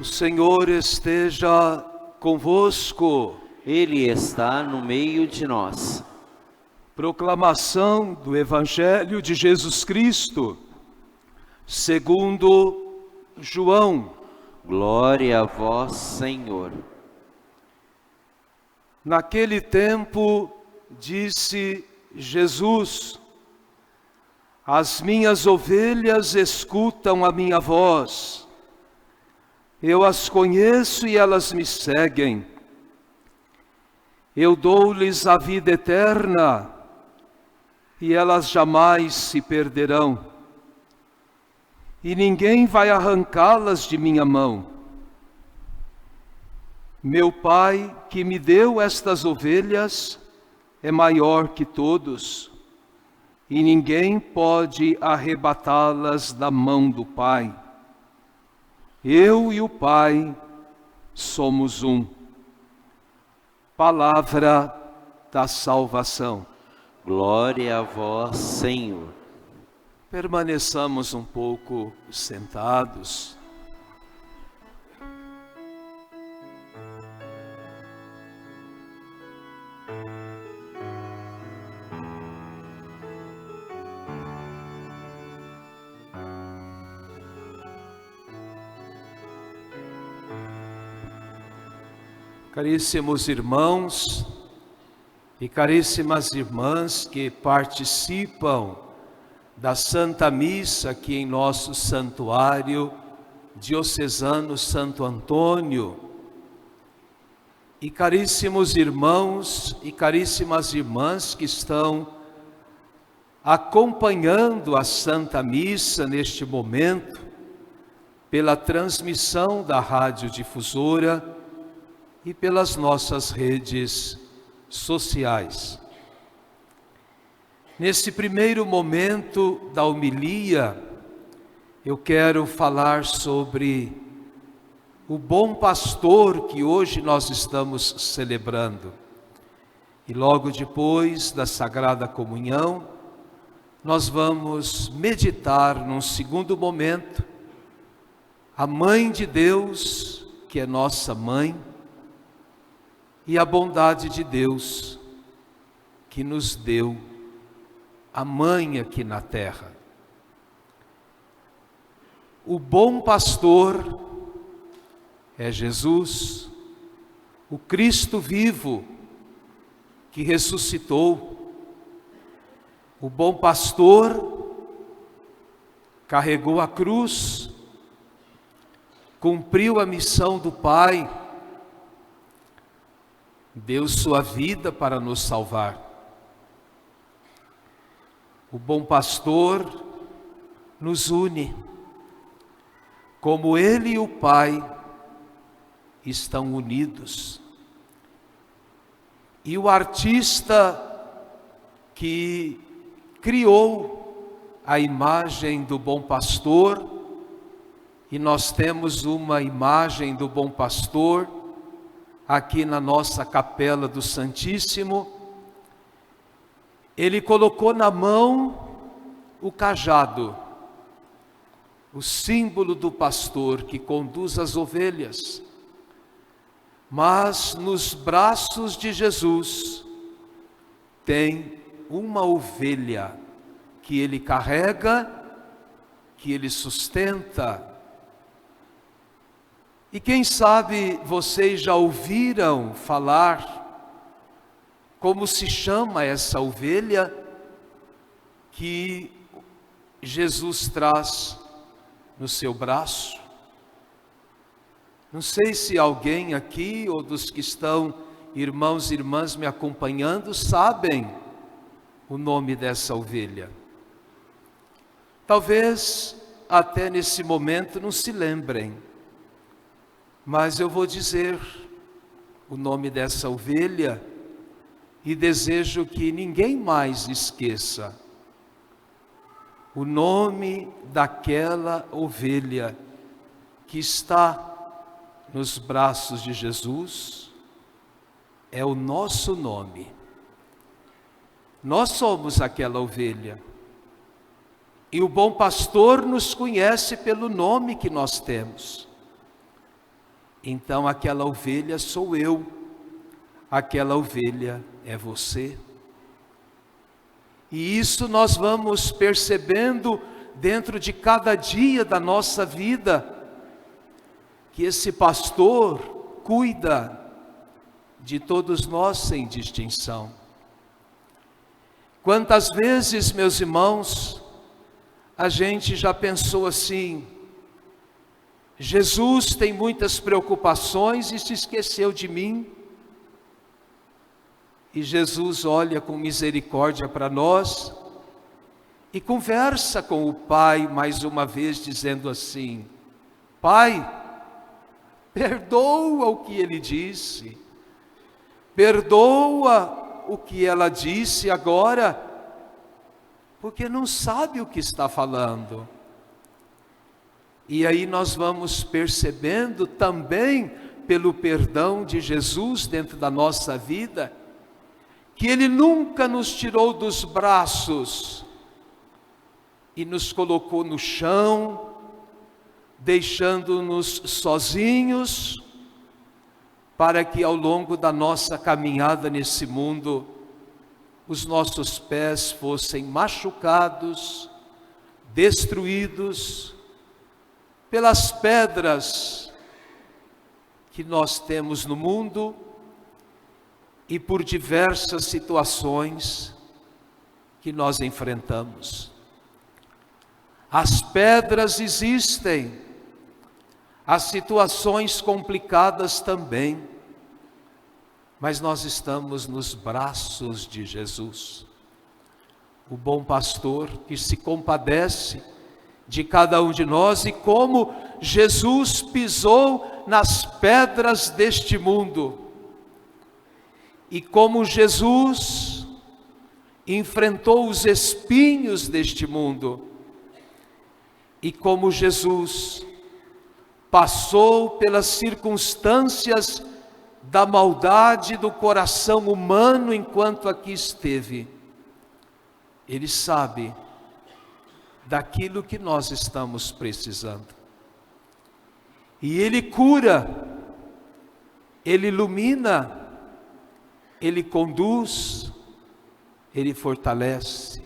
O Senhor esteja convosco. Ele está no meio de nós. Proclamação do Evangelho de Jesus Cristo, segundo João. Glória a vós, Senhor. Naquele tempo, disse Jesus: as minhas ovelhas escutam a minha voz. Eu as conheço e elas me seguem. Eu dou-lhes a vida eterna e elas jamais se perderão. E ninguém vai arrancá-las de minha mão. Meu Pai, que me deu estas ovelhas, é maior que todos, e ninguém pode arrebatá-las da mão do Pai. Eu e o Pai somos um. Palavra da salvação. Glória a vós, Senhor. Permaneçamos um pouco sentados. Caríssimos irmãos e caríssimas irmãs que participam da Santa Missa aqui em nosso santuário diocesano Santo Antônio, e caríssimos irmãos e caríssimas irmãs que estão acompanhando a Santa Missa neste momento pela transmissão da radiodifusora e pelas nossas redes sociais. Nesse primeiro momento da homilia, eu quero falar sobre o bom pastor que hoje nós estamos celebrando. E logo depois da Sagrada Comunhão, nós vamos meditar num segundo momento a Mãe de Deus, que é nossa mãe, e a bondade de Deus, que nos deu a mãe aqui na terra. O bom pastor é Jesus, o Cristo vivo, que ressuscitou. O bom pastor carregou a cruz, cumpriu a missão do Pai, deu sua vida para nos salvar. O bom pastor nos une, como Ele e o Pai estão unidos. E o artista que criou a imagem do bom pastor, e nós temos uma imagem do bom pastor aqui na nossa capela do Santíssimo, ele colocou na mão o cajado, o símbolo do pastor que conduz as ovelhas. Mas nos braços de Jesus tem uma ovelha que ele carrega, que ele sustenta. E quem sabe vocês já ouviram falar como se chama essa ovelha que Jesus traz no seu braço? Não sei se alguém aqui ou dos que estão, irmãos e irmãs me acompanhando, sabem o nome dessa ovelha. Talvez até nesse momento não se lembrem. Mas eu vou dizer o nome dessa ovelha e desejo que ninguém mais esqueça. O nome daquela ovelha que está nos braços de Jesus é o nosso nome. Nós somos aquela ovelha. E o bom pastor nos conhece pelo nome que nós temos. então aquela ovelha sou eu, aquela ovelha é você. E isso nós vamos percebendo dentro de cada dia da nossa vida, que esse pastor cuida de todos nós sem distinção. Quantas vezes, meus irmãos, a gente já pensou assim: Jesus tem muitas preocupações e se esqueceu de mim. E Jesus olha com misericórdia para nós e conversa com o Pai mais uma vez, dizendo assim: Pai, perdoa o que ele disse, perdoa o que ela disse agora, porque não sabe o que está falando. E aí nós vamos percebendo também, pelo perdão de Jesus dentro da nossa vida, que Ele nunca nos tirou dos braços e nos colocou no chão, deixando-nos sozinhos, para que ao longo da nossa caminhada nesse mundo, os nossos pés fossem machucados, destruídos pelas pedras que nós temos no mundo e por diversas situações que nós enfrentamos. As pedras existem, as situações complicadas também, mas nós estamos nos braços de Jesus, o bom pastor que se compadece de cada um de nós, e como Jesus pisou nas pedras deste mundo, e como Jesus enfrentou os espinhos deste mundo, e como Jesus passou pelas circunstâncias da maldade do coração humano enquanto aqui esteve, Ele sabe daquilo que nós estamos precisando. E Ele cura, Ele ilumina, Ele conduz, Ele fortalece.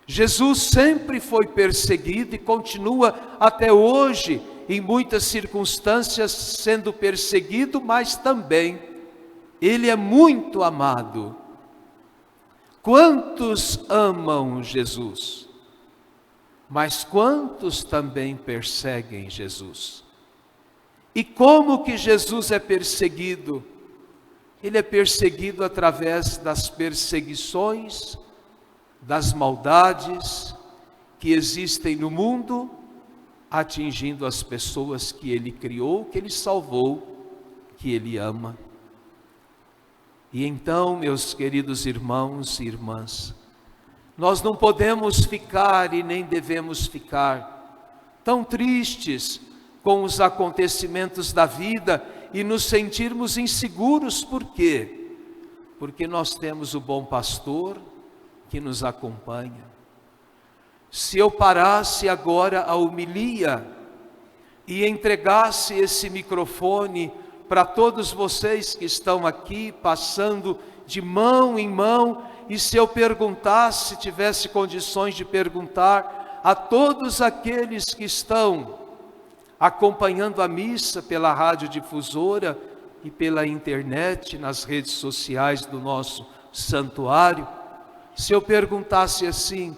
Jesus sempre foi perseguido e continua até hoje, em muitas circunstâncias, sendo perseguido, mas também Ele é muito amado. Quantos amam Jesus? Mas quantos também perseguem Jesus? E como que Jesus é perseguido? Ele é perseguido através das perseguições, das maldades que existem no mundo, atingindo as pessoas que Ele criou, que Ele salvou, que Ele ama. E então, meus queridos irmãos e irmãs, nós não podemos ficar e nem devemos ficar tão tristes com os acontecimentos da vida e nos sentirmos inseguros. Por quê? Porque nós temos o bom pastor que nos acompanha. Se eu parasse agora a homilia e entregasse esse microfone para todos vocês que estão aqui, passando de mão em mão, e se eu perguntasse, tivesse condições de perguntar a todos aqueles que estão acompanhando a missa pela radiodifusora e pela internet, nas redes sociais do nosso santuário, se eu perguntasse assim: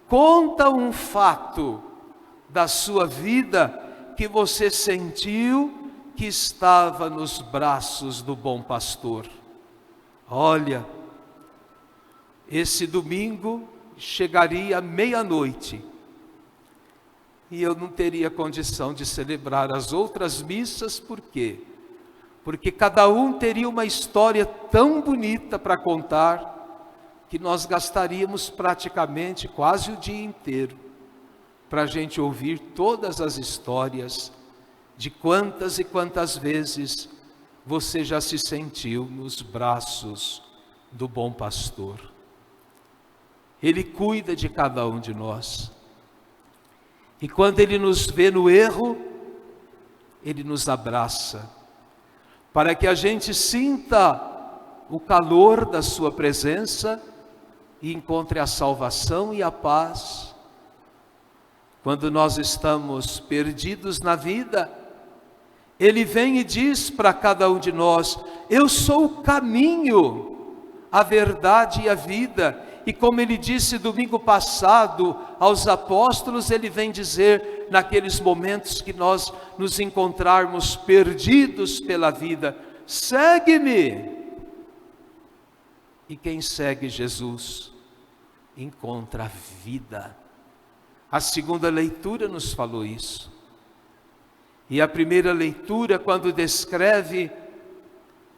conta um fato da sua vida que você sentiu que estava nos braços do bom pastor. Olha, esse domingo chegaria meia-noite e eu não teria condição de celebrar as outras missas. Por quê? Porque cada um teria uma história tão bonita para contar, que nós gastaríamos praticamente quase o dia inteiro para a gente ouvir todas as histórias de quantas e quantas vezes você já se sentiu nos braços do bom pastor. Ele cuida de cada um de nós. E quando Ele nos vê no erro, Ele nos abraça, para que a gente sinta o calor da sua presença e encontre a salvação e a paz. Quando nós estamos perdidos na vida, Ele vem e diz para cada um de nós: eu sou o caminho, a verdade e a vida. E como Ele disse domingo passado aos apóstolos, Ele vem dizer naqueles momentos que nós nos encontrarmos perdidos pela vida: segue-me. E quem segue Jesus encontra a vida. A segunda leitura nos falou isso. E a primeira leitura, quando descreve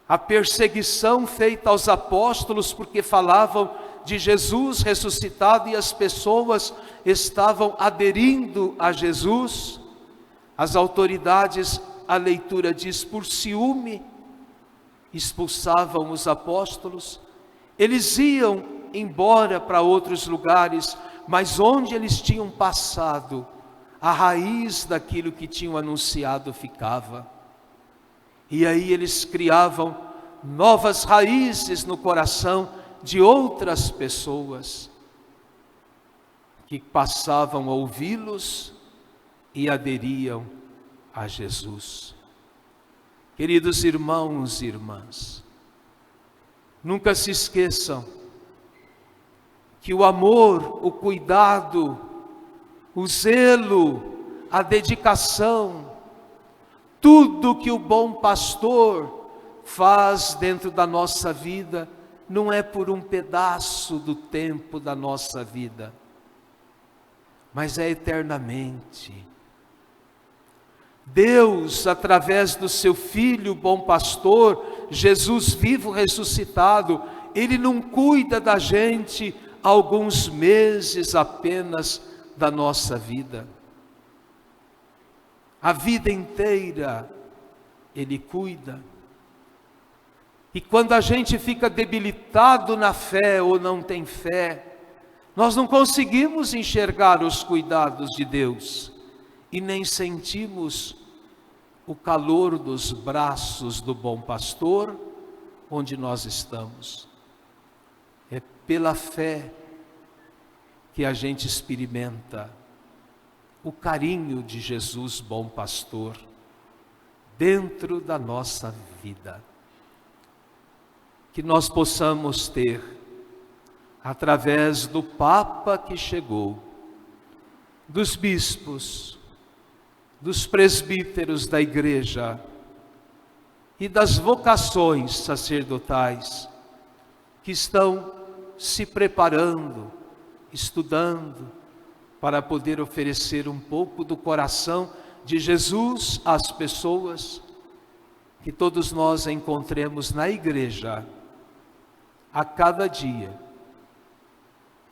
a perseguição feita aos apóstolos, porque falavam de Jesus ressuscitado e as pessoas estavam aderindo a Jesus, as autoridades, a leitura diz, por ciúme, expulsavam os apóstolos. Eles iam embora para outros lugares, mas onde eles tinham passado, a raiz daquilo que tinham anunciado ficava. E aí eles criavam novas raízes no coração de outras pessoas, que passavam a ouvi-los e aderiam a Jesus. Queridos irmãos e irmãs, nunca se esqueçam que o amor, o cuidado, o zelo, a dedicação, tudo que o bom pastor faz dentro da nossa vida, não é por um pedaço do tempo da nossa vida, mas é eternamente. Deus, através do seu Filho, bom pastor, Jesus vivo ressuscitado, Ele não cuida da gente alguns meses apenas da nossa vida. A vida inteira Ele cuida. E quando a gente fica debilitado na fé ou não tem fé, nós não conseguimos enxergar os cuidados de Deus e nem sentimos o calor dos braços do bom pastor onde nós estamos. É pela fé que a gente experimenta o carinho de Jesus, bom pastor, dentro da nossa vida. Que nós possamos ter, através do Papa que chegou, dos bispos, dos presbíteros da igreja e das vocações sacerdotais que estão se preparando, estudando, para poder oferecer um pouco do coração de Jesus às pessoas, que todos nós encontremos na igreja, a cada dia,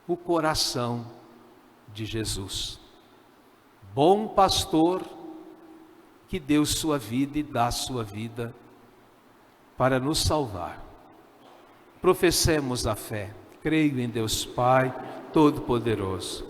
o coração de Jesus. Bom pastor, que deu sua vida e dá sua vida para nos salvar. Professemos a fé. Creio em Deus Pai Todo-Poderoso,